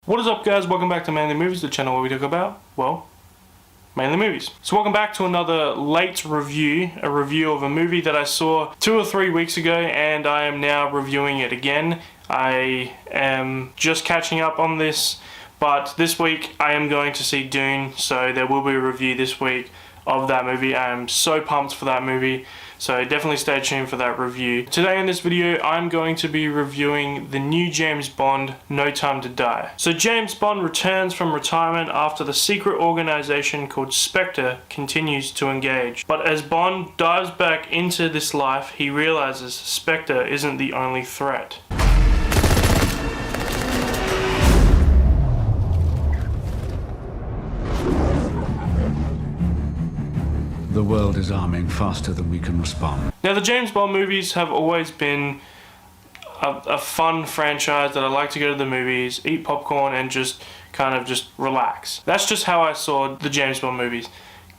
What is up, guys? Welcome back to Mainly Movies, the channel where we talk about, well, mainly movies. So welcome back to another late review, a review of a movie that I saw 2 or 3 weeks ago, and I am now reviewing it again. I am just catching up on this, but this week I am going to see Dune, so there will be a review this week of that movie. I am so pumped for that movie, so definitely stay tuned for that review. Today in this video, I'm going to be reviewing the new James Bond, No Time to Die. So James Bond returns from retirement after the secret organization called Spectre continues to engage. But as Bond dives back into this life, he realizes Spectre isn't the only threat. The world is arming faster than we can respond. Now, the James Bond movies have always been a fun franchise that I like to go to the movies, eat popcorn, and just kind of just relax. That's just how I saw the James Bond movies.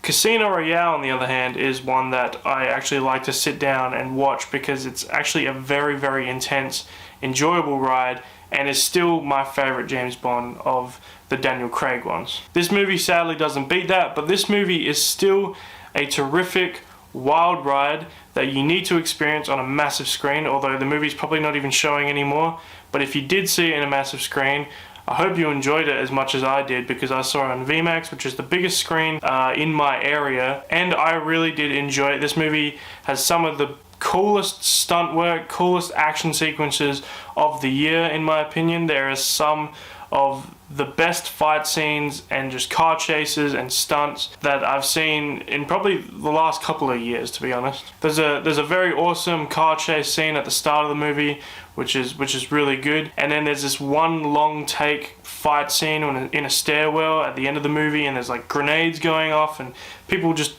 Casino Royale, on the other hand, is one that I actually like to sit down and watch because it's actually a very, very intense, enjoyable ride, and is still my favorite James Bond of the Daniel Craig ones. This movie sadly doesn't beat that, but this movie is still a terrific, wild ride that you need to experience on a massive screen, although the movie's probably not even showing anymore. But if you did see it in a massive screen, I hope you enjoyed it as much as I did, because I saw it on VMAX, which is the biggest screen in my area, and I really did enjoy it. This movie has some of the coolest stunt work, coolest action sequences of the year, in my opinion. There is some of the best fight scenes and just car chases and stunts that I've seen in probably the last couple of years, to be honest. There's a very awesome car chase scene at the start of the movie, which is really good, and then there's this one long take fight scene in a stairwell at the end of the movie, and there's like grenades going off and people just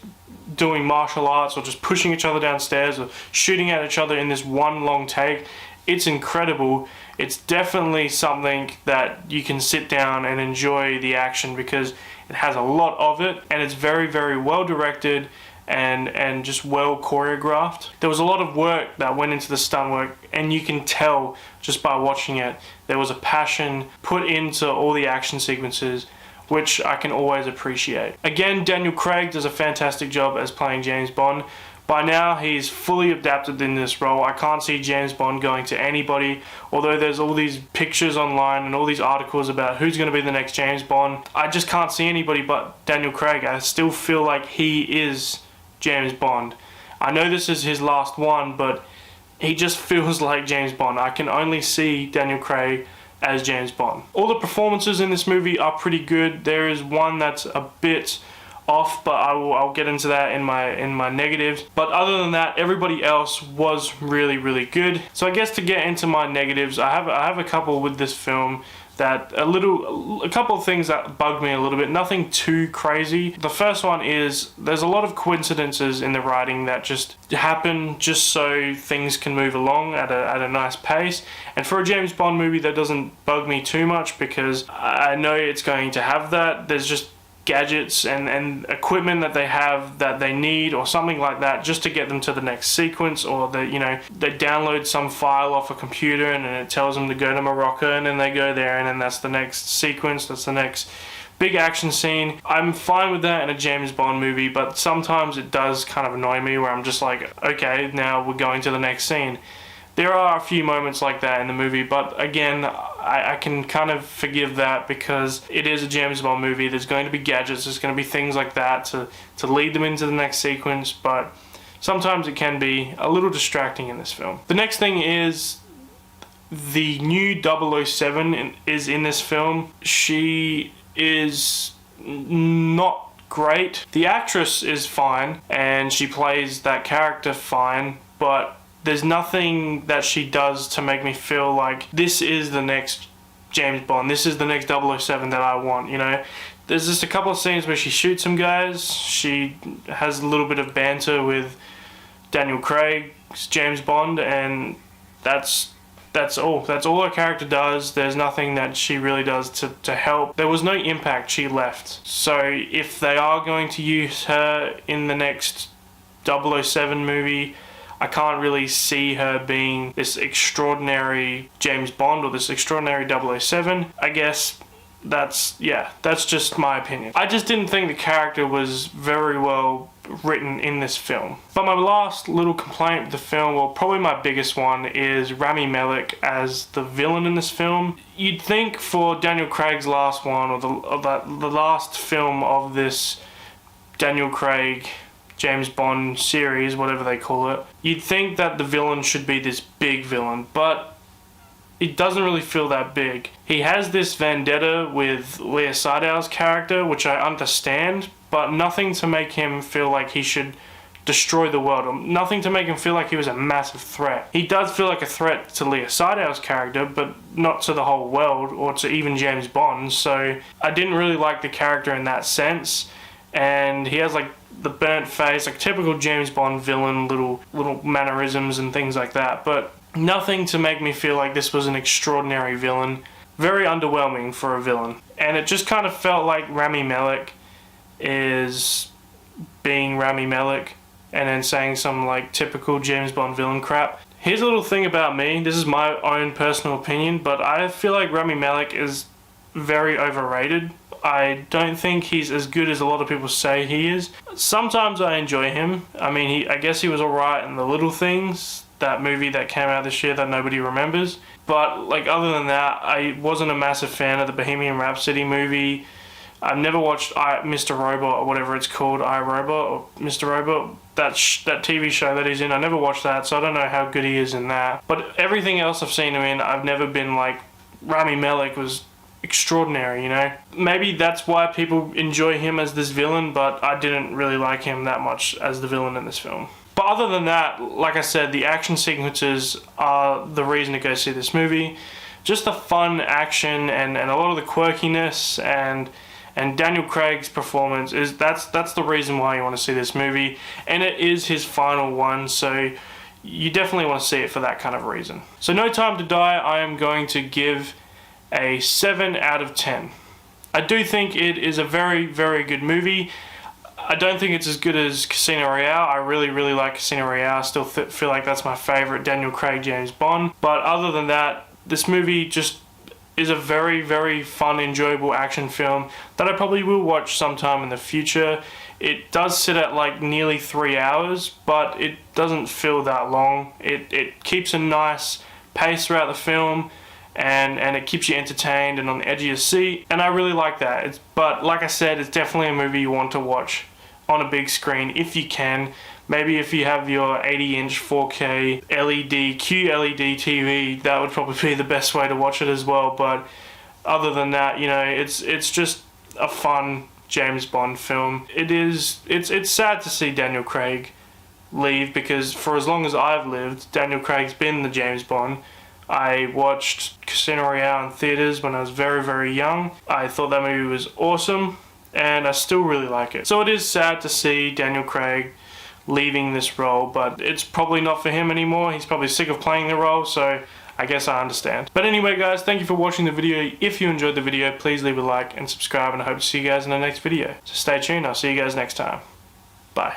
doing martial arts or just pushing each other downstairs or shooting at each other in this one long take. It's incredible. It's definitely something that you can sit down and enjoy the action because it has a lot of it, and it's very, very well directed and just well choreographed. There was a lot of work that went into the stunt work, and you can tell just by watching it. There was a passion put into all the action sequences, which I can always appreciate. Again, Daniel Craig does a fantastic job as playing James Bond. By now, he's fully adapted in this role. I can't see James Bond going to anybody, although there's all these pictures online and all these articles about who's going to be the next James Bond. I just can't see anybody but Daniel Craig. I still feel like he is James Bond. I know this is his last one, but he just feels like James Bond. I can only see Daniel Craig as James Bond. All the performances in this movie are pretty good. There is one that's a bit off, but I'll get into that in my negatives. But other than that, everybody else was really, really good. So I guess to get into my negatives, I have a couple with this film that a couple of things that bugged me a little bit. Nothing too crazy. The first one is there's a lot of coincidences in the writing that just happen just so things can move along at a nice pace. And for a James Bond movie, that doesn't bug me too much because I know it's going to have that. There's just gadgets and equipment that they have that they need or something like that just to get them to the next sequence, or they download some file off a computer and then it tells them to go to Morocco, and then they go there and then that's the next sequence, that's the next big action scene. I'm fine with that in a James Bond movie, but sometimes it does kind of annoy me where I'm just like, okay, now we're going to the next scene. There are a few moments like that in the movie, but again, I can kind of forgive that because it is a James Bond movie. There's going to be gadgets, there's going to be things like that to lead them into the next sequence, but sometimes it can be a little distracting in this film. The next thing is the new 007 is in this film. She is not great. The actress is fine, and she plays that character fine, but there's nothing that she does to make me feel like this is the next James Bond, this is the next 007 that I want, There's just a couple of scenes where she shoots some guys, she has a little bit of banter with Daniel Craig's James Bond, and that's all. That's all her character does. There's nothing that she really does to help. There was no impact. She left. So if they are going to use her in the next 007 movie, I can't really see her being this extraordinary James Bond or this extraordinary 007. I guess that's just my opinion. I just didn't think the character was very well written in this film. But my last little complaint with the film, well, probably my biggest one, is Rami Malek as the villain in this film. You'd think for Daniel Craig's last one, or the last film of this Daniel Craig James Bond series, whatever they call it, you'd think that the villain should be this big villain, but it doesn't really feel that big. He has this vendetta with Leah Seydoux's character, which I understand, but nothing to make him feel like he should destroy the world, or nothing to make him feel like he was a massive threat. He does feel like a threat to Leah Seydoux's character, but not to the whole world, or to even James Bond, so I didn't really like the character in that sense. And he has like the burnt face, like typical James Bond villain, little mannerisms and things like that, but nothing to make me feel like this was an extraordinary villain. Very underwhelming for a villain. And it just kind of felt like Rami Malek is being Rami Malek and then saying some like typical James Bond villain crap. Here's a little thing about me, this is my own personal opinion, but I feel like Rami Malek is very overrated. I don't think he's as good as a lot of people say he is. Sometimes I enjoy him. I mean, I guess he was alright in The Little Things, that movie that came out this year that nobody remembers. But like other than that, I wasn't a massive fan of the Bohemian Rhapsody movie. I've never watched Mr. Robot, or whatever it's called, iRobot, or Mr. Robot, that TV show that he's in. I never watched that, so I don't know how good he is in that. But everything else I've seen him in, I've never been like, Rami Malek was extraordinary, you know? Maybe that's why people enjoy him as this villain, but I didn't really like him that much as the villain in this film. But other than that, like I said, the action sequences are the reason to go see this movie. Just the fun action and a lot of the quirkiness and Daniel Craig's performance, that's the reason why you want to see this movie. And it is his final one, so you definitely want to see it for that kind of reason. So No Time to Die, I am going to give a 7 out of 10. I do think it is a very, very good movie. I don't think it's as good as Casino Royale. I really, really like Casino Royale. I still feel like that's my favourite Daniel Craig James Bond. But other than that, this movie just is a very, very fun, enjoyable action film that I probably will watch sometime in the future. It does sit at like nearly 3 hours, but it doesn't feel that long. It keeps a nice pace throughout the film, and it keeps you entertained and on the edge of your seat, and I really like that. But like I said, it's definitely a movie you want to watch on a big screen if you can. Maybe if you have your 80-inch 4K QLED TV, that would probably be the best way to watch it as well. But other than that, you know, it's just a fun James Bond film. It's sad to see Daniel Craig leave, because for as long as I've lived, Daniel Craig's been the James Bond. I watched Casino Royale in theaters when I was very, very young. I thought that movie was awesome, and I still really like it. So it is sad to see Daniel Craig leaving this role, but it's probably not for him anymore. He's probably sick of playing the role, so I guess I understand. But anyway guys, thank you for watching the video. If you enjoyed the video, please leave a like and subscribe, and I hope to see you guys in the next video. So stay tuned, I'll see you guys next time. Bye.